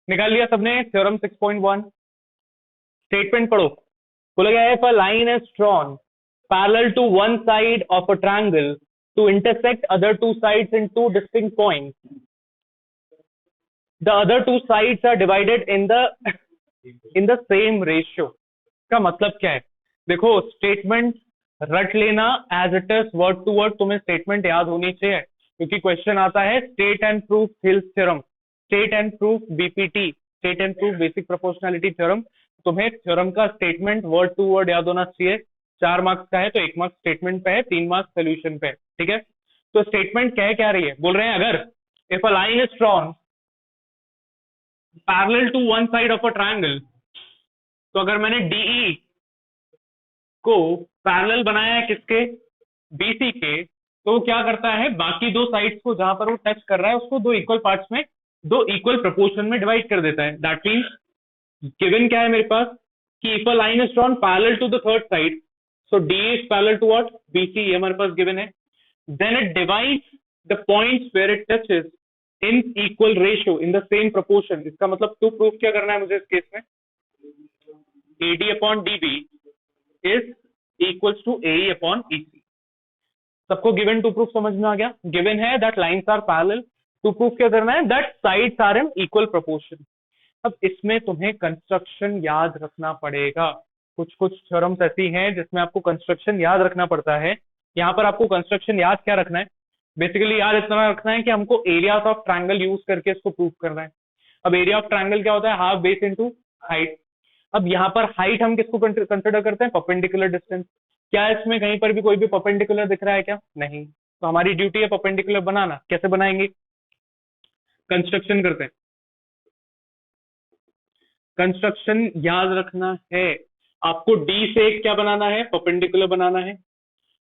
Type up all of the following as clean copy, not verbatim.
निकाल लिया सबने थ्योरम 6.1। स्टेटमेंट पढ़ो। बोला गया है, if a line is drawn parallel to one side of a triangle to intersect other two sides in two distinct points, the other two sides are divided in the same ratio. का मतलब क्या है? देखो, statement रट लेना as it is, word to word तुम्हें statement याद होनी चाहिए, क्योंकि क्वेश्चन आता है state and proof Thales theorem, state and proof BPT, state and proof basic proportionality theorem. तुम्हें थ्योरम का स्टेटमेंट वर्ड टू वर्ड याद होना चाहिए। 4 मार्क्स का है तो 1 मार्क्स स्टेटमेंट पे है, 3 मार्क्स सोल्यूशन पे है। ठीक है, तो स्टेटमेंट क्या रही है? बोल रहे हैं अगर if a line is drawn parallel to one side of a triangle, तो अगर मैंने डीई को पैरेलल बनाया है किसके? बीसी के, तो क्या करता है, बाकी दो साइड्स को जहां पर वो टच कर रहा है उसको दो इक्वल पार्ट्स में, दो इक्वल प्रोपोर्शन में डिवाइड कर देता है। दैट मीन्स गिवन क्या है मेरे पास कि if a line is drawn parallel to the third side, so D is parallel to what? BC, ये हमारे पास गिवन है। Then it divides the points where it touches in equal ratio in the same proportion. इसका मतलब to proof क्या करना है मुझे इस केस में? AD upon DB is equals to AE upon EC। सबको गिवन टू प्रूफ समझ में आ गया? गिवन है that lines are parallel, to proof क्या करना है? That sides are in equal proportion. अब इसमें तुम्हें कंस्ट्रक्शन याद रखना पड़ेगा। कुछ कुछ थ्योरम्स ऐसी हैं जिसमें आपको कंस्ट्रक्शन याद रखना पड़ता है। यहाँ पर आपको कंस्ट्रक्शन याद क्या रखना है? बेसिकली याद इतना रखना है कि हमको एरियाज ऑफ ट्रायंगल यूज करके इसको प्रूव करना है। अब एरिया ऑफ ट्रायंगल क्या होता है? Half base into height. अब यहाँ पर हाइट हम किसको कंसिडर करते हैं? Perpendicular distance. क्या इसमें कहीं पर भी कोई भी परपेंडिकुलर दिख रहा है क्या? नहीं। तो हमारी ड्यूटी है परपेंडिकुलर बनाना। कैसे बनाएंगे? कंस्ट्रक्शन करते हैं। कंस्ट्रक्शन याद रखना है। आपको डी से एक क्या बनाना है? परपेंडिकुलर बनाना है।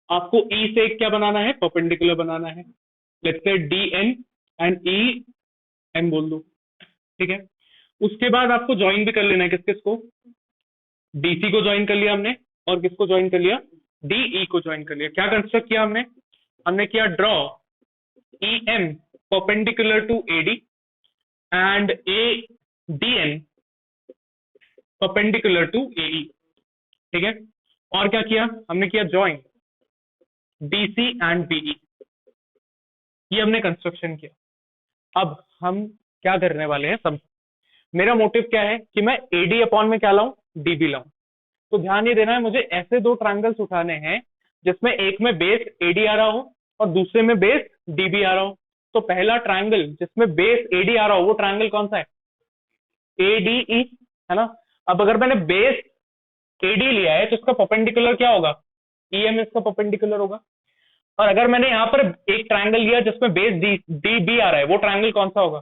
आपको ई से एक क्या बनाना है? परपेंडिकुलर बनाना है। Let's say D N and E M बोल दो। ठीक है, उसके बाद आपको ज्वाइन भी कर लेना है। किस किस को? डीसी को ज्वाइन कर लिया हमने, और किसको ज्वाइन कर लिया? डीई को ज्वाइन कर लिया। क्या कंस्ट्रक्ट किया हमने? हमने किया draw E M perpendicular to AD and A D N perpendicular to AE. ठीक है, और क्या किया हमने? किया ज्वाइन डीसी एंड बीई। ये हमने कंस्ट्रक्शन किया। अब हम क्या करने वाले हैं? सब मेरा मोटिव क्या है कि मैं एडी अपॉन में क्या लाऊं? डीबी लाऊं। तो ध्यान ये देना है, मुझे ऐसे दो ट्रायंगल्स उठाने हैं जिसमें एक में बेस एडी आ रहा हो और दूसरे में बेस डीबी आ रहा हो। तो पहला ट्रायंगल जिसमें बेस एडी आ रहा हो वो ट्रायंगल कौन सा है? एडीई, है ना। अब अगर मैंने बेस एडी लिया है तो इसका परपेंडिकुलर क्या होगा? ईएम इसका परपेंडिकुलर होगा। और अगर मैंने यहाँ पर एक ट्रायंगल लिया जिसमें बेस डी बी आ रहा है, वो ट्रायंगल कौन सा होगा?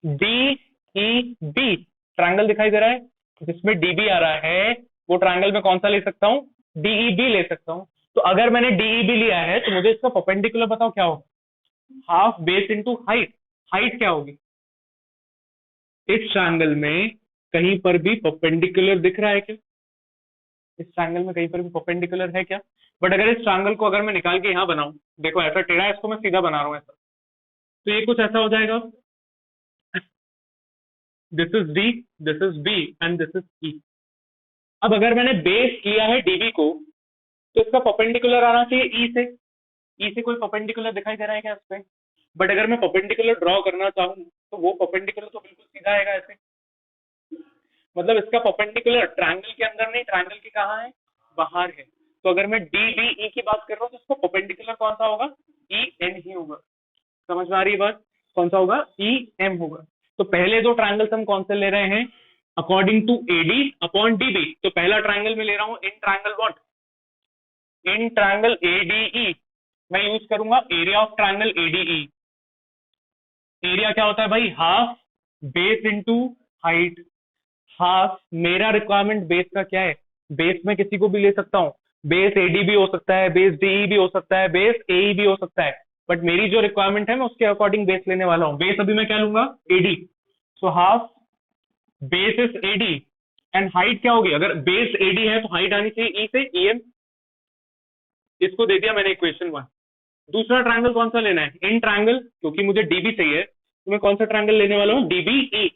D E B. ट्रायंगल दिखाई दे रहा है जिसमें डीबी आ रहा है, वो ट्रायंगल में कौन सा ले सकता हूँ? डीईबी ले सकता हूँ। तो अगर मैंने डीईबी लिया है तो मुझे इसका परपेंडिकुलर बताओ क्या होगा? Half base into height. Height क्या होगी? इस ट्रायंगल में कहीं पर भी परपेंडिकुलर दिख रहा है क्या? इस ट्रायंगल में कहीं पर भी परपेंडिकुलर है क्या? बट अगर इस ट्रायंगल को अगर मैं निकाल के यहाँ बनाऊं, देखो ऐसा टेढ़ा है, इसको मैं सीधा बना रहा हूँ ऐसा, तो ये कुछ ऐसा हो जाएगा। This is D, this is B and this is E. अब अगर मैंने बेस लिया है डीबी को तो इसका परपेंडिकुलर आना चाहिए ई से। ई से कोई परपेंडिकुलर दिखाई दे रहा है क्या इस पे? बट अगर मैं परपेंडिकुलर ड्रॉ करना चाहूँ तो वो परपेंडिकुलर तो बिल्कुल सीधा आएगा ऐसे। मतलब इसका परपेंडिकुलर ट्रायंगल के अंदर नहीं, ट्रायंगल के कहाँ है? बाहर है। तो अगर मैं डी बी ई की बात कर रहा हूँ तो इसको परपेंडिकुलर कौन सा होगा? ई एन ही होगा। समझ में आ रही है बात? कौन सा होगा? ई एम होगा। तो पहले दो ट्रायंगल्स हम कौन से ले रहे हैं? According to AD upon DB. तो पहला ट्रायंगल में ले रहा हूँ in triangle what? In triangle ADE मैं यूज करूंगा area of triangle ADE. Area क्या होता है भाई? Half base into height. Half मेरा रिक्वायरमेंट बेस का क्या है? बेस में किसी को भी ले सकता हूँ। बेस एडी भी हो सकता है, बेस डीई भी हो सकता है, बेस एई भी हो सकता है। बट मेरी जो रिक्वायरमेंट है मैं उसके अकॉर्डिंग बेस लेने वाला हूँ। बेस अभी मैं क्या लूंगा? AD. So half base is AD and height क्या होगी? अगर बेस एडी है तो हाइट आनी चाहिए ई से ईएम। इसको दे दिया मैंने इक्वेशन 1। दूसरा ट्रायंगल कौन सा लेना है? इन ट्रायंगल, क्योंकि मुझे डीबी चाहिए तो मैं कौन सा ट्रायंगल लेने वाला हूँ, DBE.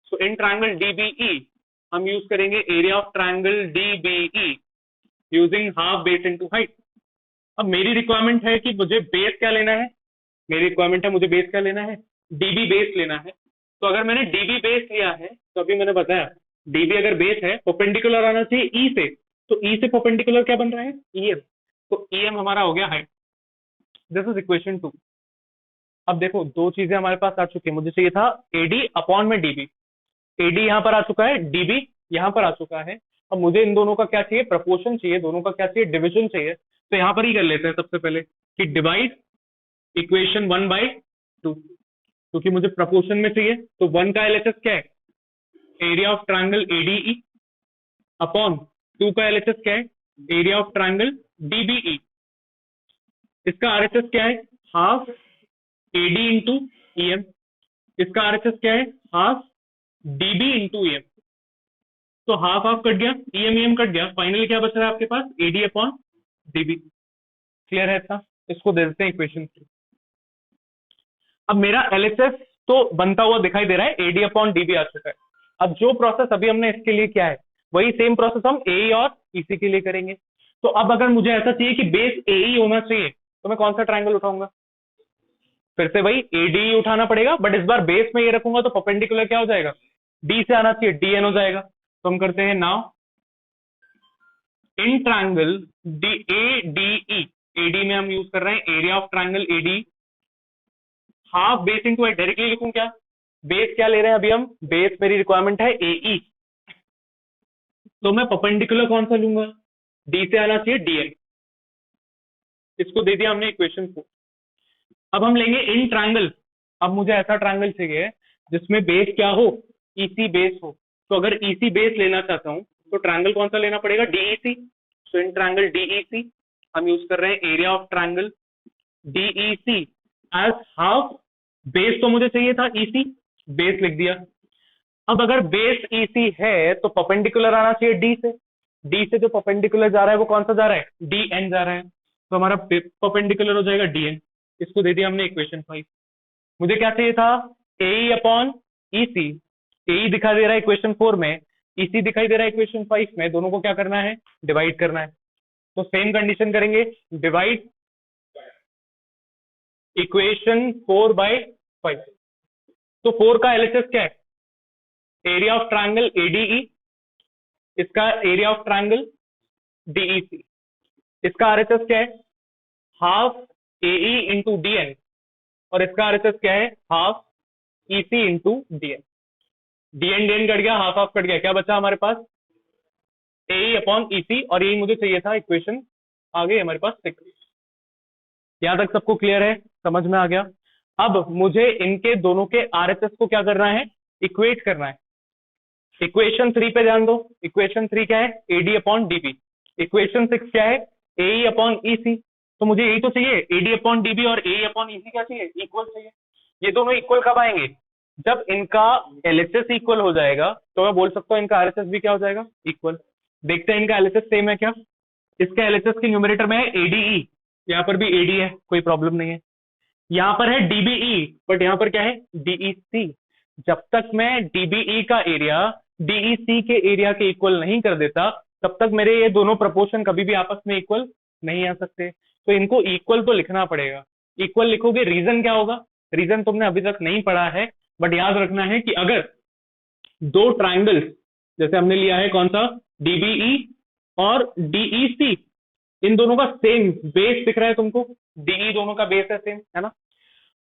So in triangle DBE हम यूज करेंगे area of triangle DBE using half base into height. अब मेरी रिक्वायरमेंट है कि मुझे बेस क्या लेना है, मेरी रिक्वायरमेंट है मुझे बेस क्या लेना है, डीबी बेस लेना है। तो अगर मैंने डीबी बेस लिया है तो अभी मैंने बताया डीबी अगर बेस है परपेंडिकुलर आना चाहिए ई से, तो ई से परपेंडिकुलर क्या बन रहा है, ईएम। तो ईएम हमारा हो गया हाइट। This is equation 2। अब देखो दो चीजें हमारे पास आ चुकी है, मुझे चाहिए था एडी अपॉन में डीबी। एडी यहाँ पर आ चुका है, डीबी यहाँ पर आ चुका है। अब मुझे इन दोनों का क्या चाहिए, प्रपोर्शन चाहिए, दोनों का क्या चाहिए, डिविजन चाहिए। तो यहाँ पर ही कर लेते हैं सबसे पहले कि डिवाइड इक्वेशन 1/2, क्योंकि मुझे प्रपोर्शन में चाहिए। तो 1 का एलएचएस क्या है, area of triangle ADE, upon 2 का एलएचएस क्या है, एरिया ऑफ ट्रायंगल डीबीई। इसका आरएचएस क्या है, हाफ एडी इंटू ईएम। इसका आरएचएस क्या है, हाफ डीबी इंटू ईएम। तो हाफ हाफ कट गया, ईएम ईएम कट गया, फाइनली क्या बच रहा है आपके पास, एडी अपॉन डीबी। क्लियर है इतना, इसको दे देते हैं इक्वेशन। अब मेरा एलएचएस तो बनता हुआ दिखाई दे रहा है, एडी अपॉन डीबी आ चुका है। अब जो प्रोसेस अभी हमने इसके लिए किया है वही सेम प्रोसेस हम एई और ईसी के लिए करेंगे। तो अब अगर मुझे ऐसा चाहिए कि बेस एई होना चाहिए तो मैं कौन सा ट्रायंगल उठाऊंगा, फिर से वही एडी उठाना पड़ेगा, बट इस बार बेस में ये रखूंगा तो परपेंडिकुलर क्या हो जाएगा, डी से आना चाहिए, डीएन हो जाएगा। तो हम करते हैं now in triangle D A D E, AD में हम यूज कर रहे हैं area of triangle AD, half base into आई। डायरेक्टली लिखूं क्या, बेस क्या ले रहे हैं अभी हम, बेस मेरी रिक्वायरमेंट है एई, तो मैं परपेंडिकुलर कौन सा लूंगा, डी से आना चाहिए डीएन। इसको दे दिया हमने इक्वेशन को। अब हम लेंगे इन ट्रायंगल। अब मुझे ऐसा ट्रायंगल चाहिए जिसमें बेस क्या हो, ईसी बेस हो। तो अगर ईसी बेस लेना चाहता हूं तो ट्रायंगल कौन सा लेना पड़ेगा, DEC. So in triangle DEC हम यूज कर रहे हैं area of triangle DEC as half. Base तो मुझे चाहिए था ईसी, बेस लिख दिया। अब अगर बेस ईसी है तो परपेंडिकुलर आना चाहिए डी से, डी से जो परपेंडिकुलर जा रहा है वो कौन सा जा रहा है, डी एन जा रहा है। तो हमारा परपेंडिकुलर हो जाएगा डीएन। इसको दे दिया हमने इक्वेशन 5। मुझे क्या चाहिए था, एई अपॉन ईसी। एई दिखा दे रहा है इक्वेशन 4 में, ईसी दिखाई दे रहा है इक्वेशन 5 में, दोनों को क्या करना है, डिवाइड करना है। तो सेम कंडीशन करेंगे, डिवाइड इक्वेशन 4/5। तो 4 का एलएचएस क्या है, एरिया ऑफ ट्रायंगल एडीई, इसका एरिया ऑफ ट्रायंगल डीईसी। इसका आरएचएस क्या है, हाफ एई इंटू डीएन, और इसका आरएचएस क्या है, half EC into DN. DN DN cut गया, हाफ हाफ कट गया, क्या बचा हमारे पास, एई अपॉन ईसी, और यही मुझे चाहिए था इक्वेशन। आ गई हमारे पास 6। यहां तक सबको क्लियर है, समझ में आ गया। अब मुझे इनके दोनों के आरएचएस को क्या करना है, इक्वेट करना है। इक्वेशन 3 पे ध्यान दो, इक्वेशन 3 क्या है, एडी अपॉन डीबी। इक्वेशन 6 क्या है, एई अपॉन ईसी। तो मुझे यही तो चाहिए, एडी अपॉन डीबी और एई अपॉन ईसी क्या चाहिए, इक्वल चाहिए। ये दोनों इक्वल कब आएंगे, जब इनका एलएचएस इक्वल हो जाएगा, तो मैं बोल सकता हूँ इनका आरएचएस भी क्या हो जाएगा, इक्वल। देखते हैं इनका एलएचएस सेम है क्या। इसका एलएचएस के न्यूमरेटर में है एडीई, यहाँ पर भी एडी है, कोई प्रॉब्लम नहीं है। यहाँ पर है डीबीई, बट यहाँ पर क्या है, डीईसी। जब तक मैं डीबीई का एरिया डीईसी के एरिया के इक्वल नहीं कर देता, तब तक मेरे ये दोनों प्रपोर्शन कभी भी आपस में इक्वल नहीं आ सकते। तो इनको इक्वल तो लिखना पड़ेगा। इक्वल लिखोगे, रीजन क्या होगा, रीजन तुमने अभी तक नहीं पढ़ा है, बट याद रखना है कि अगर दो ट्राइंगल्स, जैसे हमने लिया है कौन सा, डीबीई और डीईसी, इन दोनों का सेम बेस दिख रहा है तुमको, डीई दोनों का बेस है सेम, है ना।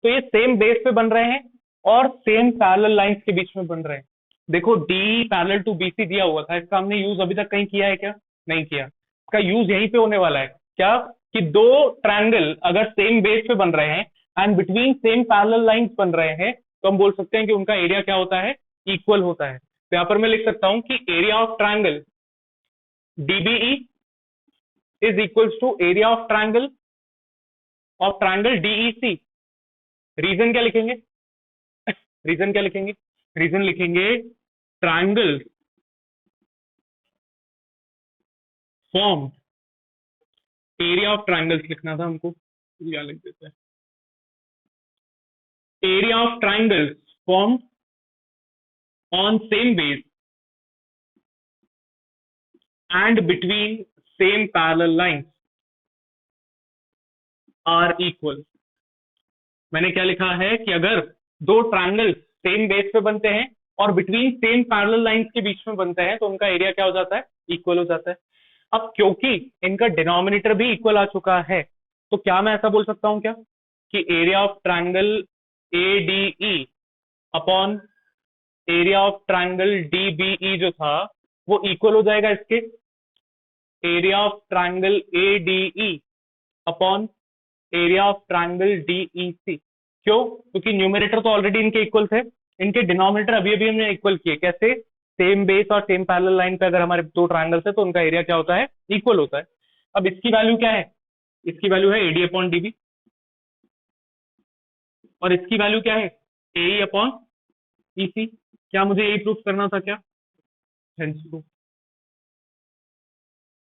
तो ये सेम बेस पे बन रहे हैं और सेम पैरेलल लाइंस के बीच में बन रहे हैं। देखो डी पैरेलल टू बीसी दिया हुआ था, इसका हमने यूज अभी तक कहीं किया है क्या, नहीं किया। इसका यूज यहीं पे होने वाला है, क्या, कि दो ट्रायंगल अगर सेम बेस पे बन रहे हैं and between same parallel lines बन रहे हैं, तो हम बोल सकते हैं कि उनका एरिया क्या होता है, इक्वल होता है। तो यहाँ पर मैं लिख सकता हूं कि area of triangle DBE is equals to area of triangle DEC. Reason क्या लिखेंगे, रीजन क्या लिखेंगे, रीजन लिखेंगे triangle form, area of triangles लिखना था हमको, या लिख देते हैं area of triangle form on same base and between same parallel lines are equal. मैंने क्या लिखा है कि अगर दो ट्रायंगल सेम बेस पे बनते हैं और बिटवीन सेम पैरेलल लाइंस के बीच में बनते हैं तो उनका एरिया क्या हो जाता है, इक्वल हो जाता है। अब क्योंकि इनका डिनोमिनेटर भी इक्वल आ चुका है तो क्या मैं ऐसा बोल सकता हूं क्या कि area of triangle A D E upon area of triangle D B E जो था वो इक्वल हो जाएगा इसके area of triangle A D E upon area of triangle DEC. क्यों? क्योंकि न्यूमरेटर तो ऑलरेडी इनके इक्वल थे, इनके डिनोमिनेटर अभी अभी हमने इक्वल किए। कैसे? सेम बेस और सेम पैरेलल लाइन पे अगर हमारे दो ट्रायंगल्स है तो उनका एरिया क्या होता है, इक्वल होता है। अब इसकी वैल्यू क्या है? इसकी वैल्यू है एडी अपॉन डीबी और इसकी वैल्यू क्या है, ए अपॉन ईसी। क्या मुझे यही प्रूफ करना था क्या? Hence proof.